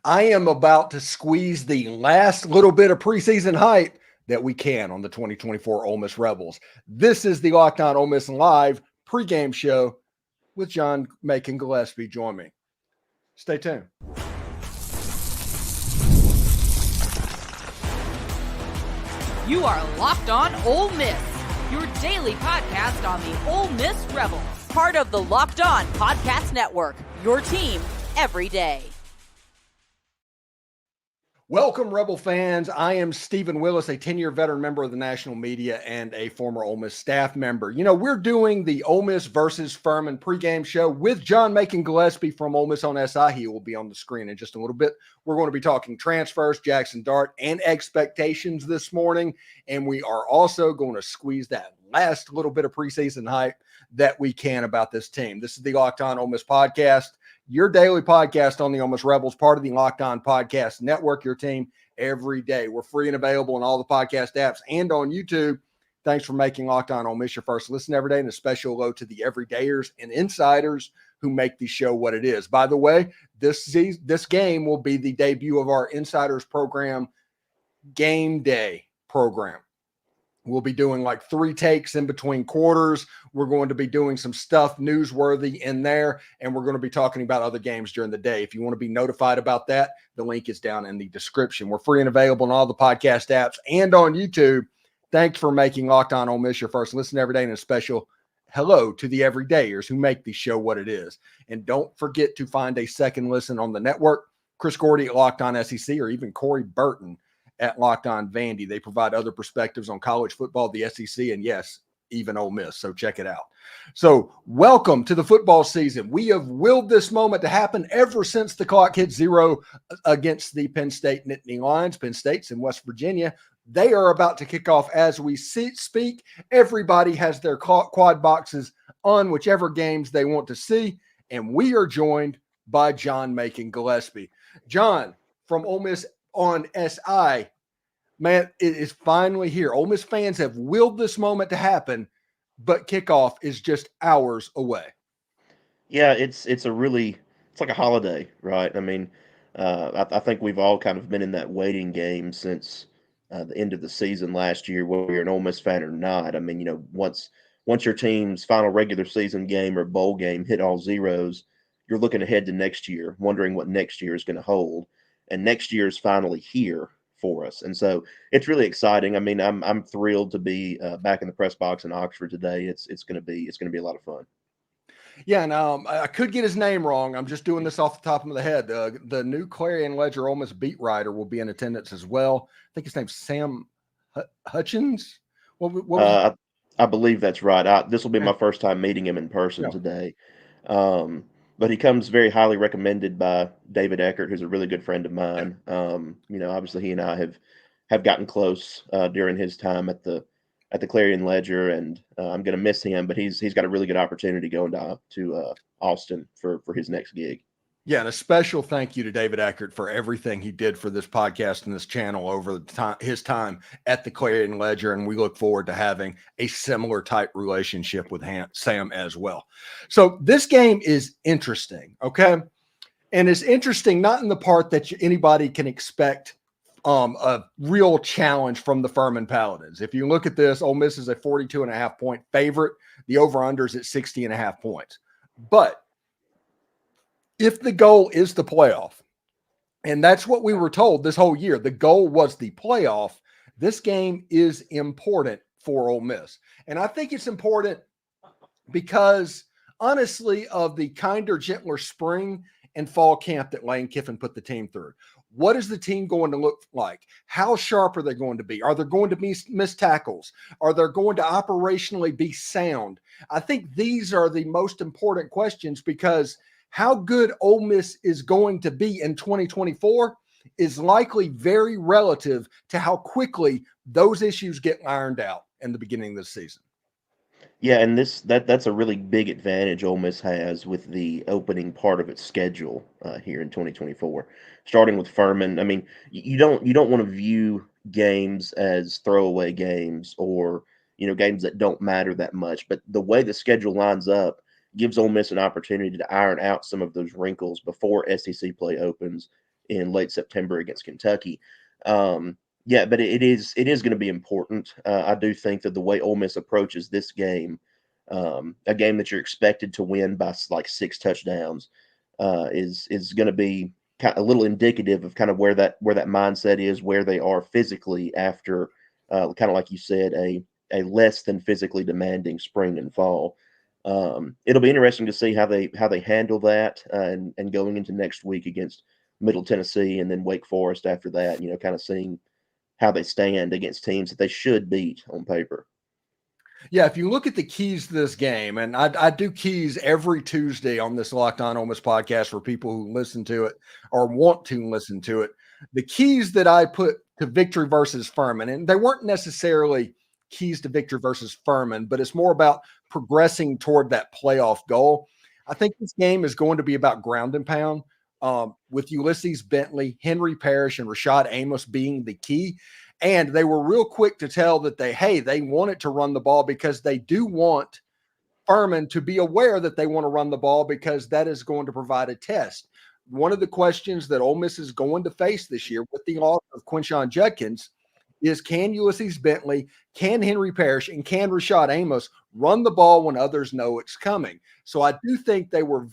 I am about to squeeze the last little bit of preseason hype that we can on the 2024 Ole Miss Rebels. This is the Locked On Ole Miss Live pregame show with John Macon Gillespie. Join me. Stay tuned. You are Locked On Ole Miss, your daily podcast on the Ole Miss Rebels, part of the Locked On Podcast Network, your team every day. Welcome, Rebel fans. I am Steven Willis, a 10-year veteran member of the national media and a former Ole Miss staff member. You know, we're doing the Ole Miss versus Furman pregame show with John Macon Gillespie from Ole Miss on SI. He will be on the screen in just a little bit. We're going to be talking transfers, Jaxson Dart, and expectations this morning. And we are also going to squeeze that last little bit of preseason hype that we can about this team. This is the Locked On Ole Miss podcast, your daily podcast on the Ole Miss Rebels, part of the Locked On Podcast Network, your team every day. We're free and available on all the podcast apps and on YouTube. Thanks for making Locked On Ole Miss your first listen every day, and a special hello to the everydayers and insiders who make the show what it is. By the way, this game will be the debut of our Insiders program, Game Day program. We'll be doing like 3 takes in between quarters. We're going to be doing some stuff newsworthy in there, and we're going to be talking about other games during the day. If you want to be notified about that, the link is down in the description. We're free and available on all the podcast apps and on YouTube. Thanks for making Locked On Ole Miss your first listen every day, and a special hello to the everydayers who make the show what it is. And don't forget to find a second listen on the network. Chris Gordy at Locked On SEC, or even Corey Burton at Locked On Vandy. They provide other perspectives on college football, the SEC, and yes, even Ole Miss. So check it out. So welcome to the football season. We have willed this moment to happen ever since the clock hit 0 against the Penn State Nittany Lions. Penn State's in West Virginia. They are about to kick off as we speak. Everybody has their quad boxes on whichever games they want to see. And we are joined by John Macon Gillespie. John, from Ole Miss on SI, man, it is finally here. Ole Miss fans have willed this moment to happen, but kickoff is just hours away. Yeah, it's like a holiday, right? I mean, I think we've all kind of been in that waiting game since the end of the season last year, whether you're an Ole Miss fan or not. I mean, you know, once your team's final regular season game or bowl game hit all zeros, you're looking ahead to next year, wondering what next year is going to hold. And next year is finally here for us, and so it's really exciting. I mean, I'm thrilled to be back in the press box in Oxford today. It's going to be a lot of fun. Yeah, now I could get his name wrong. I'm just doing this off the top of the head. The new Clarion Ledger Ole Miss beat writer will be in attendance as well. I think his name's Sam Hutchins. I believe that's right. This will be my first time meeting him in person today. But he comes very highly recommended by David Eckert, who's a really good friend of mine. You know, obviously he and I have gotten close during his time at the Clarion Ledger, and I'm going to miss him. But he's got a really good opportunity going to Austin for his next gig. Yeah, and a special thank you to David Eckert for everything he did for this podcast and this channel over his time at the Clarion Ledger, and we look forward to having a similar type relationship with Sam as well. So this game is interesting, okay? And it's interesting not in the part that anybody can expect a real challenge from the Furman Paladins. If you look at this, Ole Miss is a 42.5-point favorite. The over-under is at 60.5 points. But if the goal is the playoff, and that's what we were told this whole year, the goal was the playoff, this game is important for Ole Miss. And I think it's important because, honestly, of the kinder, gentler spring and fall camp that Lane Kiffin put the team through. What is the team going to look like? How sharp are they going to be? Are there going to be missed tackles? Are they going to operationally be sound? I think these are the most important questions, because how good Ole Miss is going to be in 2024 is likely very relative to how quickly those issues get ironed out in the beginning of the season. Yeah, and that's a really big advantage Ole Miss has with the opening part of its schedule here in 2024, starting with Furman. I mean, you don't want to view games as throwaway games, or games that don't matter that much. But the way the schedule lines up gives Ole Miss an opportunity to iron out some of those wrinkles before SEC play opens in late September against Kentucky. Yeah, but it is going to be important. I do think that the way Ole Miss approaches this game, a game that you're expected to win by like 6 touchdowns, is going to be kind of a little indicative of kind of where that mindset is, where they are physically after, kind of like you said, a less than physically demanding spring and fall. It'll be interesting to see how they handle that, and going into next week against Middle Tennessee and then Wake Forest after that. Kind of seeing how they stand against teams that they should beat on paper. Yeah, if you look at the keys to this game, and I do keys every Tuesday on this Locked On Ole Miss podcast for people who listen to it or want to listen to it. The keys that I put to victory versus Furman, and they weren't necessarily keys to victory versus Furman, but it's more about progressing toward that playoff goal. I think this game is going to be about ground and pound, with Ulysses Bentley, Henry Parrish, and Rashad Amos being the key. And they were real quick to tell that they wanted to run the ball because they do want Furman to be aware that they want to run the ball, because that is going to provide a test. One of the questions that Ole Miss is going to face this year with the loss of Quinshon Judkins is, can Ulysses Bentley, can Henry Parrish, and can Rashad Amos run the ball when others know it's coming? So I do think they were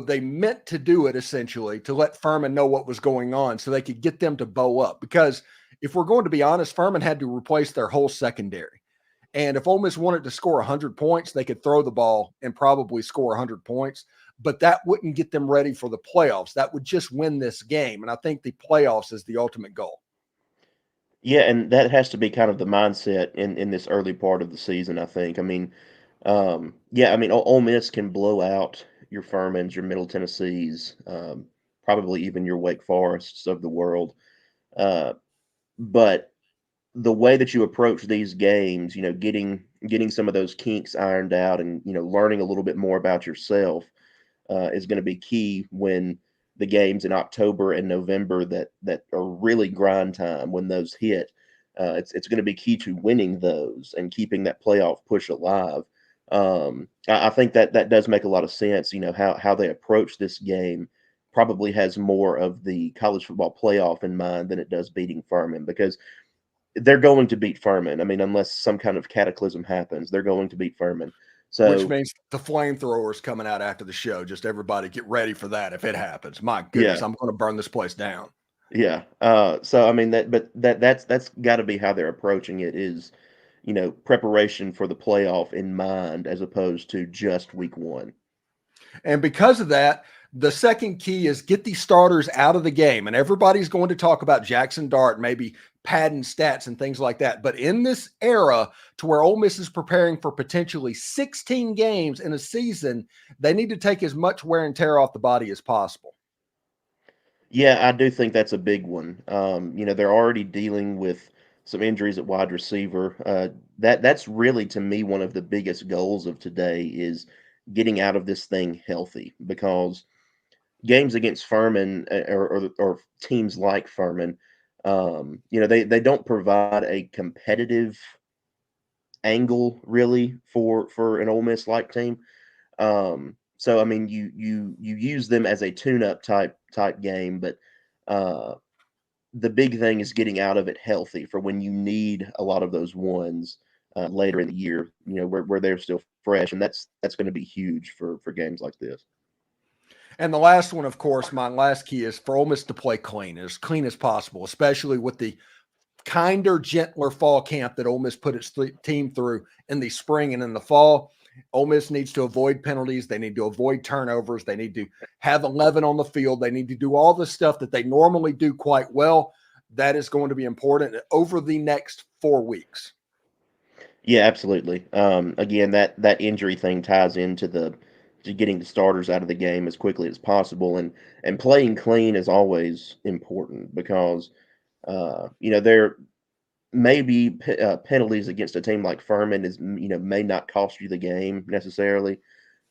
they meant to do it essentially to let Furman know what was going on so they could get them to bow up. Because if we're going to be honest, Furman had to replace their whole secondary. And if Ole Miss wanted to score 100 points, they could throw the ball and probably score 100 points. But that wouldn't get them ready for the playoffs. That would just win this game. And I think the playoffs is the ultimate goal. Yeah, and that has to be kind of the mindset in this early part of the season, I think. I mean, Ole Miss can blow out your Furmans, your Middle Tennessees, probably even your Wake Forests of the world. But the way that you approach these games, getting some of those kinks ironed out and, learning a little bit more about yourself, is going to be key when the games in October and November that are really grind time, when those hit. It's going to be key to winning those and keeping that playoff push alive. I think that does make a lot of sense. How they approach this game probably has more of the college football playoff in mind than it does beating Furman, because they're going to beat Furman. I mean, unless some kind of cataclysm happens, they're going to beat Furman. So, which means the flamethrowers coming out after the show. Just everybody get ready for that if it happens. My goodness, yeah. I'm going to burn this place down. Yeah. So I mean that's got to be how they're approaching it, is, preparation for the playoff in mind as opposed to just week one. And because of that, the second key is get these starters out of the game. And everybody's going to talk about Jaxson Dart, maybe padding stats and things like that. But in this era to where Ole Miss is preparing for potentially 16 games in a season, they need to take as much wear and tear off the body as possible. Yeah, I do think that's a big one. They're already dealing with some injuries at wide receiver. That's really, to me, one of the biggest goals of today is getting out of this thing healthy, because games against Furman, or teams like Furman, they don't provide a competitive angle really for an Ole Miss like team. So I mean, you use them as a tune-up type game, but the big thing is getting out of it healthy for when you need a lot of those ones later in the year, where they're still fresh, and that's going to be huge for games like this. And the last one, of course, my last key is for Ole Miss to play clean as possible, especially with the kinder, gentler fall camp that Ole Miss put its team through in the spring and in the fall. Ole Miss needs to avoid penalties. They need to avoid turnovers. They need to have 11 on the field. They need to do all the stuff that they normally do quite well. That is going to be important over the next 4 weeks. Yeah, absolutely. Again, that injury thing ties into to getting the starters out of the game as quickly as possible, and playing clean is always important, because there may be penalties against a team like Furman may not cost you the game necessarily,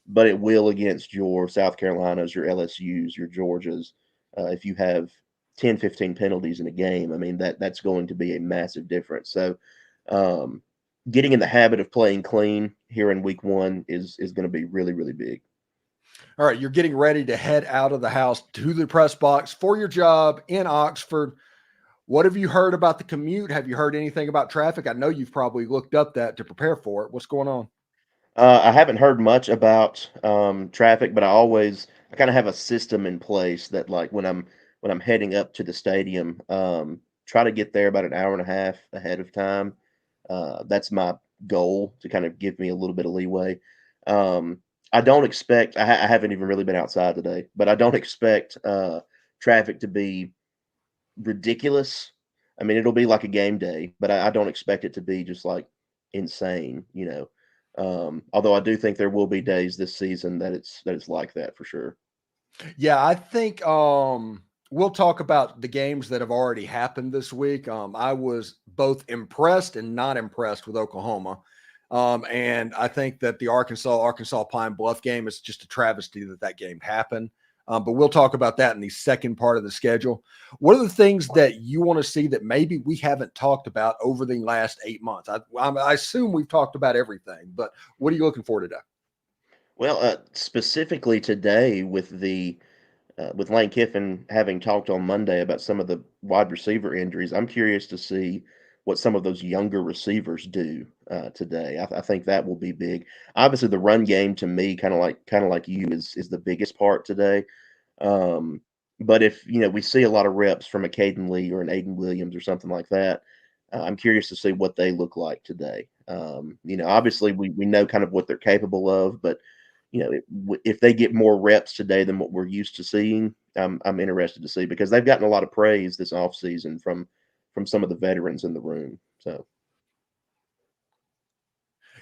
but it will against your South Carolinas, your LSUs, your Georgias. If you have 10, 15 penalties in a game, I mean, that's going to be a massive difference. So getting in the habit of playing clean here in week one is going to be really, really big. All right, you're getting ready to head out of the house to the press box for your job in Oxford. What have you heard about the commute? Have you heard anything about traffic? I know you've probably looked up that to prepare for it. What's going on? I haven't heard much about traffic, but I kind of have a system in place that like when I'm heading up to the stadium, try to get there about an hour and a half ahead of time. That's my goal to kind of give me a little bit of leeway. I don't expect. I haven't even really been outside today, but I don't expect traffic to be ridiculous. I mean, it'll be like a game day, but I don't expect it to be just like insane, you know. Although I do think there will be days this season that it's like that for sure. Yeah, I think we'll talk about the games that have already happened this week. I was both impressed and not impressed with Oklahoma. And I think that the Arkansas Pine Bluff game is just a travesty that game happened. But we'll talk about that in the second part of the schedule. What are the things that you want to see that maybe we haven't talked about over the last 8 months? I assume we've talked about everything, but what are you looking for today? Well, specifically today with Lane Kiffin having talked on Monday about some of the wide receiver injuries, I'm curious to see what some of those younger receivers do today. I think that will be big. Obviously, the run game to me, kind of like you, is the biggest part today. Um, but if we see a lot of reps from a Caden Lee or an Aiden Williams or something like that, I'm curious to see what they look like today. Obviously we know kind of what they're capable of, but if they get more reps today than what we're used to seeing, I'm interested to see because they've gotten a lot of praise this offseason from some of the veterans in the room. So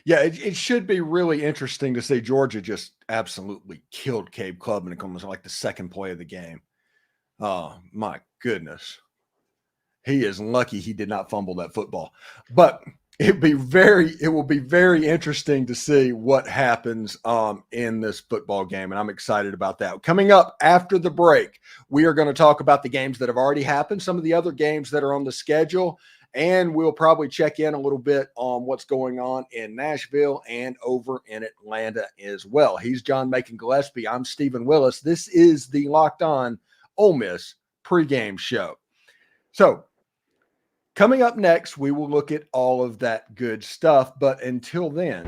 Yeah, it should be really interesting to see. Georgia just absolutely killed Cape Club, and it was like the second play of the game. Oh my goodness. He is lucky he did not fumble that football. But it will be very interesting to see what happens in this football game. And I'm excited about that. Coming up after the break, we are going to talk about the games that have already happened, some of the other games that are on the schedule, and we'll probably check in a little bit on what's going on in Nashville and over in Atlanta as well. He's John Macon Gillespie. I'm Steven Willis. This is the Locked On Ole Miss pregame show. So coming up next, we will look at all of that good stuff. But until then,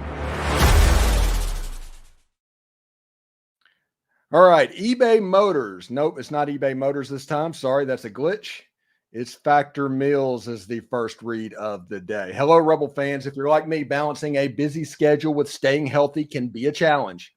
all right, eBay Motors. Nope, it's not eBay Motors this time. Sorry, that's a glitch. It's Factor Meals as the first read of the day. Hello, Rebel fans. If you're like me, balancing a busy schedule with staying healthy can be a challenge.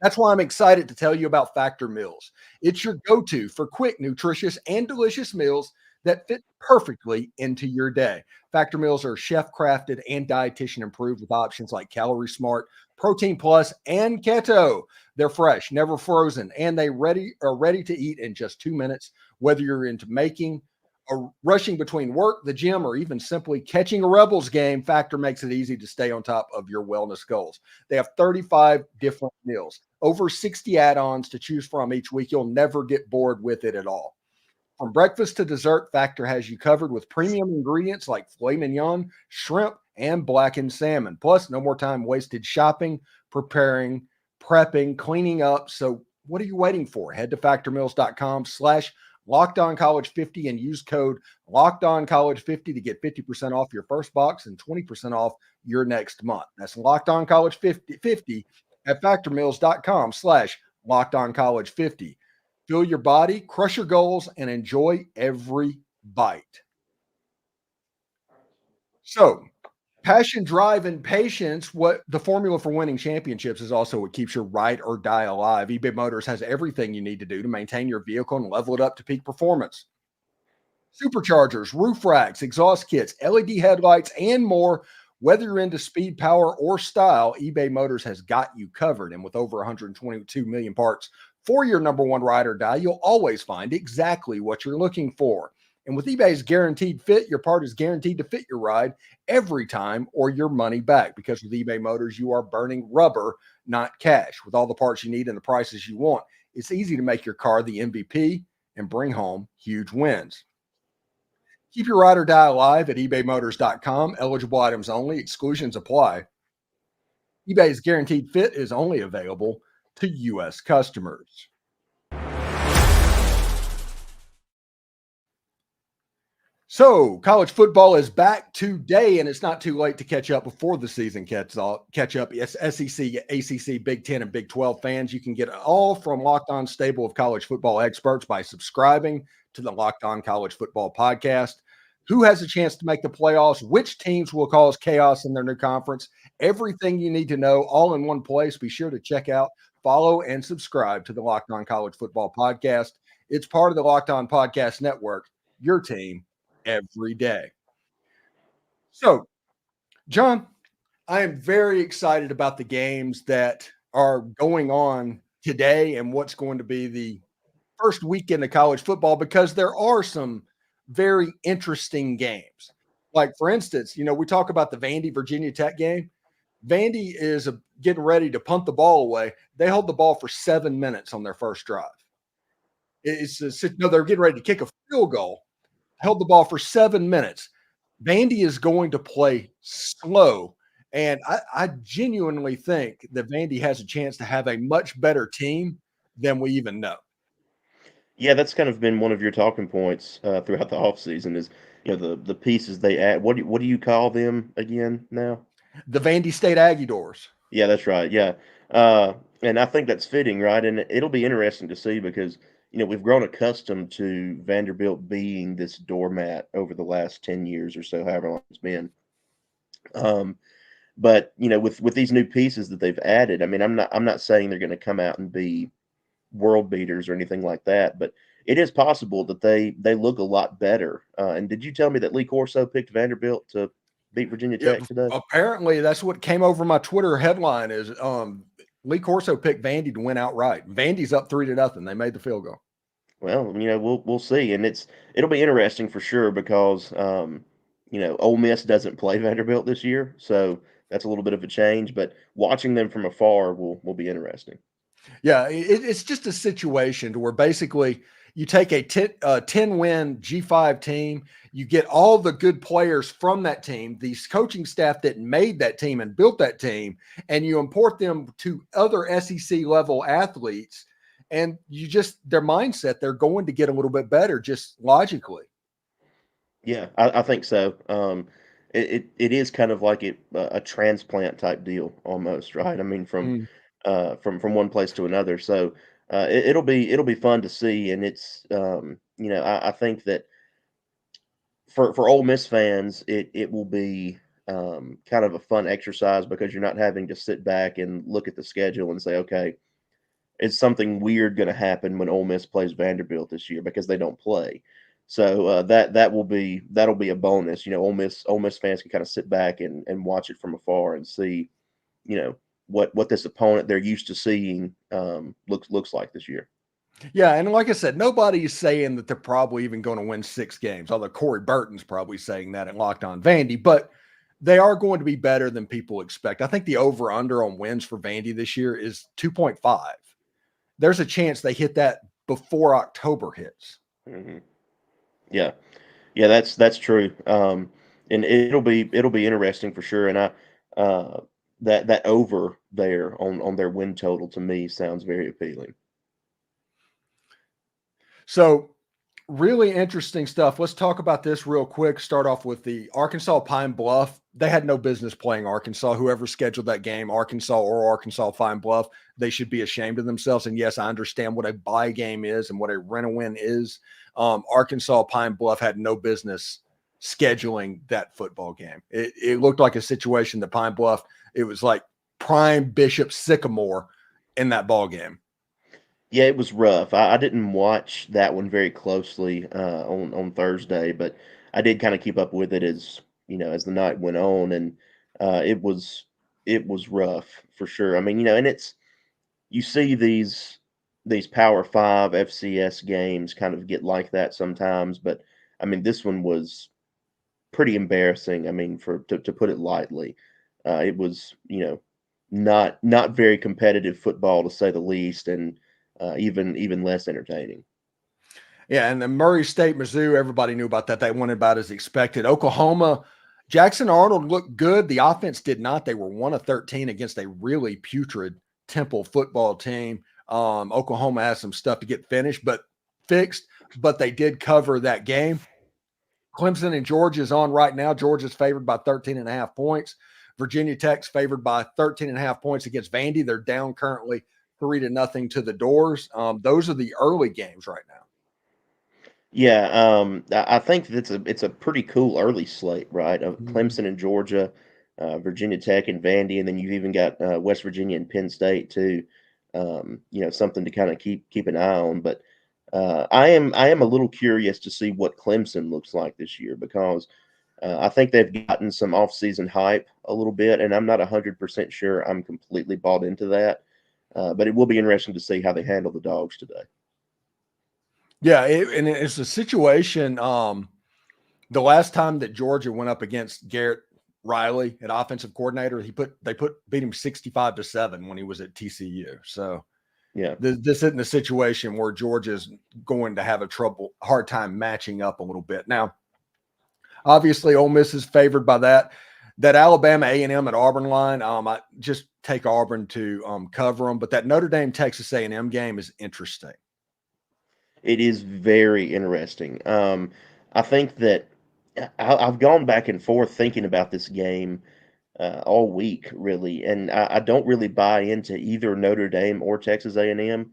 That's why I'm excited to tell you about Factor Meals. It's your go-to for quick, nutritious, and delicious meals that fit perfectly into your day. Factor Meals are chef-crafted and dietitian improved with options like Calorie Smart, Protein Plus, and Keto. They're fresh, never frozen, and they are ready to eat in just 2 minutes, whether you're into making or rushing between work, the gym, or even simply catching a Rebels game. Factor makes it easy to stay on top of your wellness goals. They have 35 different meals, over 60 add-ons to choose from each week. You'll never get bored with it at all. From breakfast to dessert, Factor has you covered with premium ingredients like filet mignon, shrimp, and blackened salmon. Plus, no more time wasted shopping, preparing, prepping, cleaning up. So what are you waiting for? Head to factormeals.com/LockedOnCollege50 and use code LockedOnCollege50 to get 50% off your first box and 20% off your next month. That's LockedOnCollege50 at factormeals.com/LockedOnCollege50. Fill your body, crush your goals, and enjoy every bite. So, passion, drive, and patience, what the formula for winning championships is also what keeps your ride or die alive. eBay Motors has everything you need to do to maintain your vehicle and level it up to peak performance. Superchargers, roof racks, exhaust kits, LED headlights, and more. Whether you're into speed, power, or style, eBay Motors has got you covered. And with over 122 million parts for your number one ride or die, you'll always find exactly what you're looking for. And with eBay's guaranteed fit, your part is guaranteed to fit your ride every time or your money back. Because with eBay Motors, you are burning rubber, not cash. With all the parts you need and the prices you want, it's easy to make your car the MVP and bring home huge wins. Keep your ride or die alive at ebaymotors.com. Eligible items only. Exclusions apply. eBay's guaranteed fit is only available to U.S. customers. So college football is back today, and it's not too late to catch up before the season catch up. Yes, SEC, ACC, Big 10, and Big 12 fans. You can get it all from Locked On stable of college football experts by subscribing to the Locked On College Football Podcast. Who has a chance to make the playoffs? Which teams will cause chaos in their new conference? Everything you need to know all in one place. Be sure to check out, follow, and subscribe to the Locked On College Football Podcast. It's part of the Locked On Podcast Network, your team every day. So, John, I am very excited about the games that are going on today and what's going to be the first weekend of college football, because there are some very interesting games. Like, for instance, we talk about the Vandy Virginia Tech game. Vandy is getting ready to punt the ball away. They hold the ball for 7 minutes on their first drive. They're getting ready to kick a field goal. Held the ball for 7 minutes. Vandy is going to play slow, and I genuinely think that Vandy has a chance to have a much better team than we even know. Yeah, that's kind of been one of your talking points throughout the offseason is, the pieces they add. What do you call them again now? The Vandy State Aggiedors. Yeah, that's right. Yeah. And I think that's fitting, right? And it'll be interesting to see because, we've grown accustomed to Vanderbilt being this doormat over the last 10 years or so, however long it's been. But, with these new pieces that they've added, I mean, I'm not saying they're going to come out and be world beaters or anything like that, but it is possible that they look a lot better. And did you tell me that Lee Corso picked Vanderbilt to beat Virginia Tech today? Apparently, that's what came over my Twitter headline is Lee Corso picked Vandy to win outright. Vandy's up 3-0. They made the field goal. Well, we'll see, and it'll be interesting for sure because Ole Miss doesn't play Vanderbilt this year, so that's a little bit of a change. But watching them from afar will be interesting. Yeah, it's just a situation to where basically you take a 10-win G5 team, you get all the good players from that team, these coaching staff that made that team and built that team, and you import them to other SEC level athletes, and their mindset, they're going to get a little bit better just logically. Yeah, I think so. It is kind of like a transplant type deal almost, right? I mean, from one place to another. So it'll be fun to see, and it's I think that for Ole Miss fans, it will be kind of a fun exercise because you're not having to sit back and look at the schedule and say, okay, is something weird going to happen when Ole Miss plays Vanderbilt this year because they don't play. So that'll be a bonus. Ole Miss fans can kind of sit back and watch it from afar and see, what this opponent they're used to seeing looks like this year. Yeah, and like I said, nobody's saying that they're probably even going to win 6 games, although Corey Burton's probably saying that at Locked On Vandy, but they are going to be better than people expect. I think the over-under on wins for Vandy this year is 2.5. There's a chance they hit that before October hits. Mm-hmm. Yeah, that's true. And it'll be interesting for sure. And that over there on their win total to me sounds very appealing. So really interesting stuff. Let's talk about this real quick. Start off with the Arkansas Pine Bluff. They had no business playing Arkansas. Whoever scheduled that game, Arkansas or Arkansas Pine Bluff, they should be ashamed of themselves. And yes, I understand what a bye game is and what a rent-a-win is. Arkansas Pine Bluff had no business scheduling that football game. It looked like a situation that Pine Bluff, it was like prime Bishop Sycamore in that ball game. Yeah, it was rough. I didn't watch that one very closely on Thursday, but I did kind of keep up with it as the night went on, and it was rough for sure. I mean, and you see these Power 5 FCS games kind of get like that sometimes, but I mean, this one was pretty embarrassing. I mean, to put it lightly, it was not very competitive football to say the least, and even less entertaining. Yeah, and the Murray State, Mizzou, everybody knew about that. They won about as expected. Oklahoma, Jackson Arnold looked good. The offense did not. They were 1 of 13 against a really putrid Temple football team. Oklahoma has some stuff to get fixed, but they did cover that game. Clemson and Georgia is on right now. Georgia's favored by 13.5 points. Virginia Tech's favored by 13.5 points against Vandy. They're down currently 3-0 to the Doors. Those are the early games right now. Yeah, I think it's a pretty cool early slate, right? Of Clemson and Georgia, Virginia Tech and Vandy, and then you've even got West Virginia and Penn State too. Something to kind of keep an eye on. But I am a little curious to see what Clemson looks like this year, because I think they've gotten some offseason hype a little bit, and I'm not 100% sure I'm completely bought into that. But it will be interesting to see how they handle the Dogs today. Yeah, and it's a situation. The last time that Georgia went up against Garrett Riley at offensive coordinator, they beat him 65-7 when he was at TCU. So yeah, this isn't a situation where Georgia's going to have hard time matching up a little bit. Now, obviously, Ole Miss is favored by that Alabama A&M at Auburn line. I just take Auburn to cover them, but that Notre Dame Texas A&M game is interesting. It is very interesting. I think that I've gone back and forth thinking about this game all week, really, and I don't really buy into either Notre Dame or Texas A&M.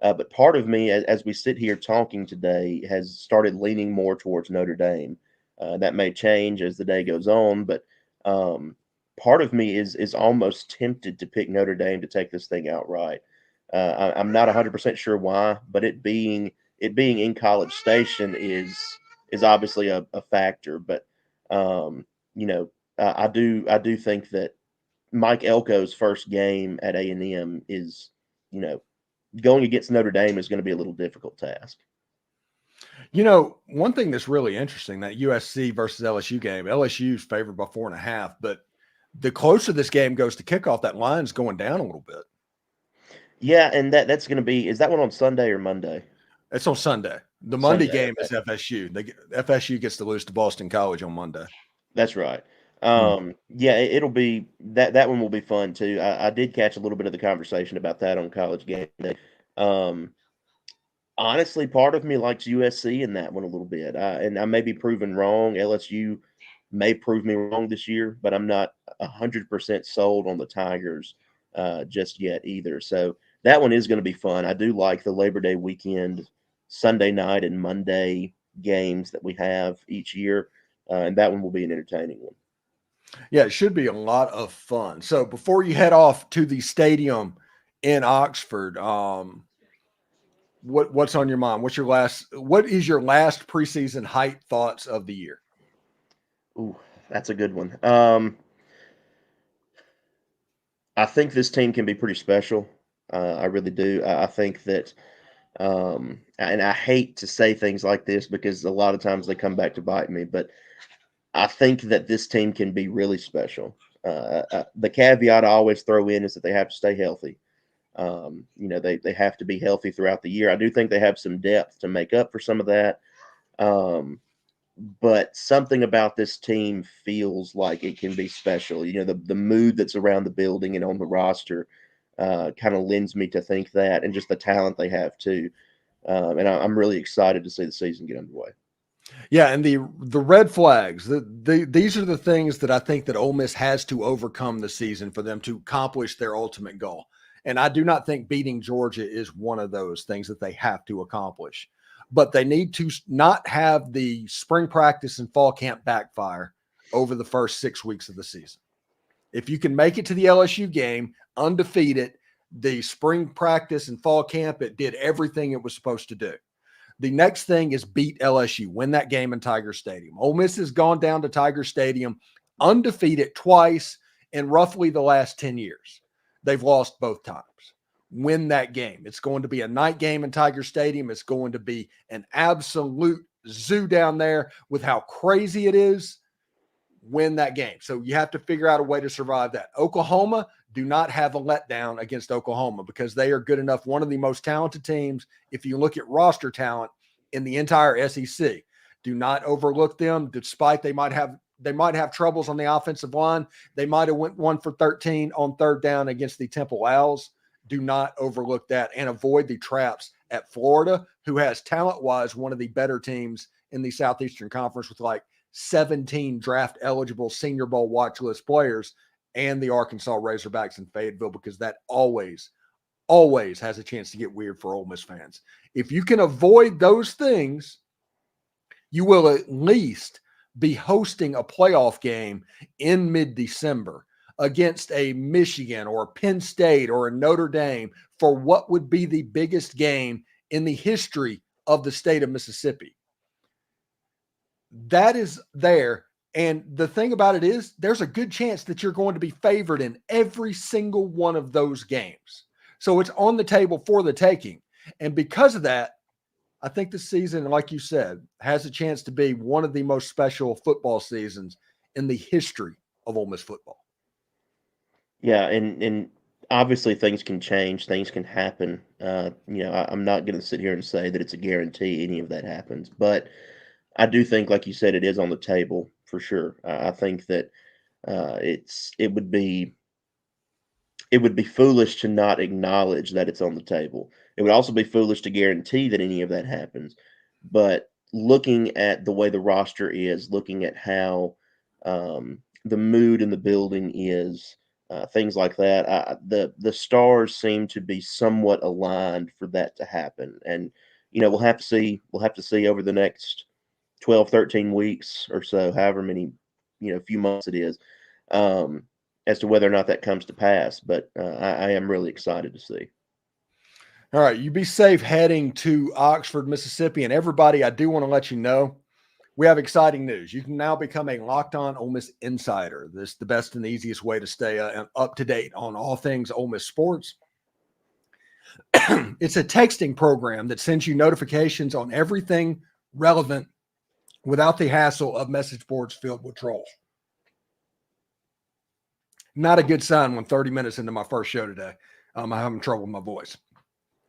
But part of me, as we sit here talking today, has started leaning more towards Notre Dame. That may change as the day goes on, but part of me is almost tempted to pick Notre Dame to take this thing outright. I'm not 100% sure why, but it being in College Station is obviously a factor. But I do think that Mike Elko's first game at A&M is, going against Notre Dame is going to be a little difficult task. One thing that's really interesting, that USC versus LSU game, LSU's favored by 4.5, but the closer this game goes to kickoff, that line's going down a little bit. Yeah, and that's going to be, is that one on Sunday or Monday? It's on Sunday. The Monday game is FSU. FSU gets to lose to Boston College on Monday. That's right. Yeah, it'll be that one will be fun too. I did catch a little bit of the conversation about that on College Game Day. Honestly, part of me likes USC in that one a little bit, and I may be proven wrong. LSU may prove me wrong this year, but I'm not 100% sold on the Tigers just yet either. So that one is going to be fun. I do like the Labor Day weekend, Sunday night and Monday games that we have each year, and that one will be an entertaining one. Yeah, it should be a lot of fun. So before you head off to the stadium in Oxford, what's on your mind? What is your last preseason hype thoughts of the year? Ooh, that's a good one. I think this team can be pretty special. I really do. I think that, and I hate to say things like this because a lot of times they come back to bite me, but I think that this team can be really special. The caveat I always throw in is that they have to stay healthy. They have to be healthy throughout the year. I do think they have some depth to make up for some of that. But something about this team feels like it can be special. The mood that's around the building and on the roster kind of lends me to think that, and just the talent they have too. And I'm really excited to see the season get underway. Yeah, and the red flags, these are the things that I think that Ole Miss has to overcome this season for them to accomplish their ultimate goal. And I do not think beating Georgia is one of those things that they have to accomplish. But they need to not have the spring practice and fall camp backfire over the first 6 weeks of the season. If you can make it to the LSU game undefeated, the spring practice and fall camp, it did everything it was supposed to do. The next thing is beat LSU, win that game in Tiger Stadium. Ole Miss has gone down to Tiger Stadium undefeated twice in roughly the last 10 years. They've lost both times. Win that game. It's going to be a night game in Tiger Stadium. It's going to be an absolute zoo down there with how crazy it is. Win that game. So you have to figure out a way to survive that. Oklahoma, do not have a letdown against Oklahoma because they are good enough. One of the most talented teams, if you look at roster talent in the entire SEC. Do not overlook them, despite they might have troubles on the offensive line. They might have went 1 for 13 on third down against the Temple Owls Do not overlook that and avoid the traps at Florida, who has talent-wise one of the better teams in the Southeastern Conference with like 17 draft-eligible Senior Bowl watch list players, and the Arkansas Razorbacks in Fayetteville, because that always has a chance to get weird for Ole Miss fans. If you can avoid those things, you will at least be hosting a playoff game in mid-December against a Michigan or a Penn State or a Notre Dame for what would be the biggest game in the history of the state of Mississippi. That is there. And the thing about it is, there's a good chance that you're going to be favored in every single one of those games. So it's on the table for the taking. And because of that, I think the season, like you said, has a chance to be one of the most special football seasons in the history of Ole Miss football. Yeah, and obviously things can change, things can happen. I'm not going to sit here and say that it's a guarantee any of that happens, but I do think, like you said, it is on the table for sure. I think that it would be foolish to not acknowledge that it's on the table. It would also be foolish to guarantee that any of that happens. But looking at the way the roster is, looking at how the mood in the building is, things like that, the stars seem to be somewhat aligned for that to happen. And we'll have to see. We'll have to see over the next 12, 13 weeks or so, however many few months it is, as to whether or not that comes to pass. But I am really excited to see. All right, you be safe heading to Oxford, Mississippi. And everybody, I do want to let you know, we have exciting news. You can now become a Locked On Ole Miss Insider. This is the best and the easiest way to stay up to date on all things Ole Miss sports. It's a texting program that sends you notifications on everything relevant without the hassle of message boards filled with trolls. Not a good sign when 30 minutes into my first show today, I'm having trouble with my voice.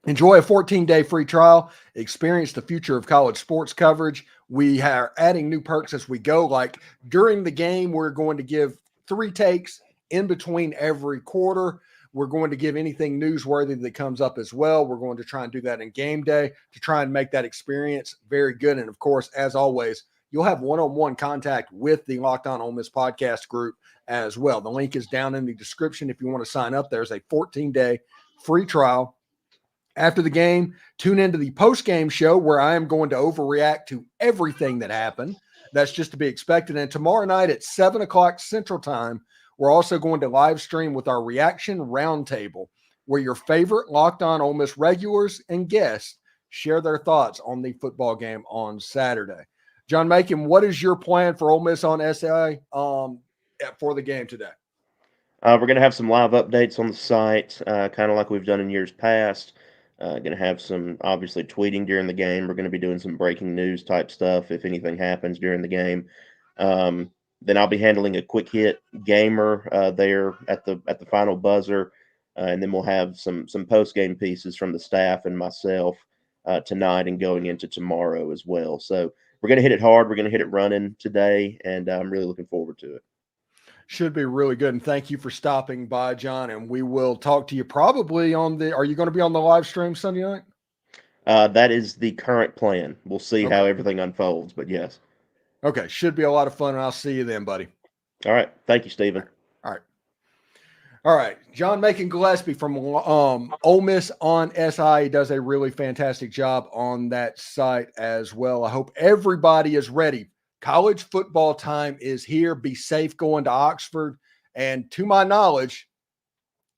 Enjoy a 14-day free trial. Experience the future of college sports coverage. We are adding new perks as we go. Like during the game, we're going to give 3 takes in between every quarter. We're going to give anything newsworthy that comes up as well. We're going to try and do that in game day to try and make that experience very good. And, of course, as always, you'll have one-on-one contact with the Locked On Ole Miss podcast group as well. The link is down in the description if you want to sign up. There's a 14-day free trial. After the game, tune into the post-game show where I am going to overreact to everything that happened. That's just to be expected. And tomorrow night at 7 o'clock Central Time, we're also going to live stream with our reaction roundtable, where your favorite Locked On Ole Miss regulars and guests share their thoughts on the football game on Saturday. John Macon, what is your plan for Ole Miss on SA for the game today? We're going to have some live updates on the site, kind of like we've done in years past. Going to have some, obviously, tweeting during the game. We're going to be doing some breaking news type stuff if anything happens during the game. Then I'll be handling a quick hit gamer there at the final buzzer, and then we'll have some post game pieces from the staff and myself tonight and going into tomorrow as well. So we're going to hit it hard. We're going to hit it running today, and I'm really looking forward to it. Should be really good. And thank you for stopping by, John. And we will talk to you probably are you going to be on the live stream Sunday night? That is the current plan. We'll see how everything unfolds, but yes. Okay. Should be a lot of fun. And I'll see you then, buddy. All right. Thank you, Steven. All right. John Macon Gillespie from Ole Miss on SI. He does a really fantastic job on that site as well. I hope everybody is ready. College football time is here. Be safe going to Oxford. And to my knowledge,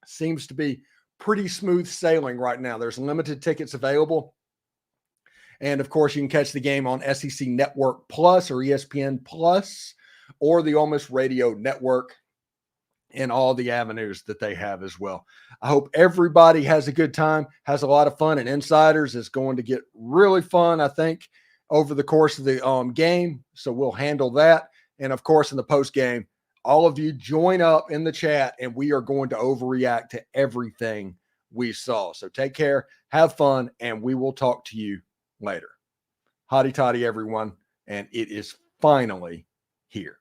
seems to be pretty smooth sailing right now. There's limited tickets available. And, of course, you can catch the game on SEC Network Plus or ESPN Plus or the Ole Miss Radio Network and all the avenues that they have as well. I hope everybody has a good time, has a lot of fun, and Insiders is going to get really fun, I think, over the course of the game. So we'll handle that. And, of course, in the post game, all of you join up in the chat, and we are going to overreact to everything we saw. So take care, have fun, and we will talk to you later. Hotty toddy, everyone. And it is finally here.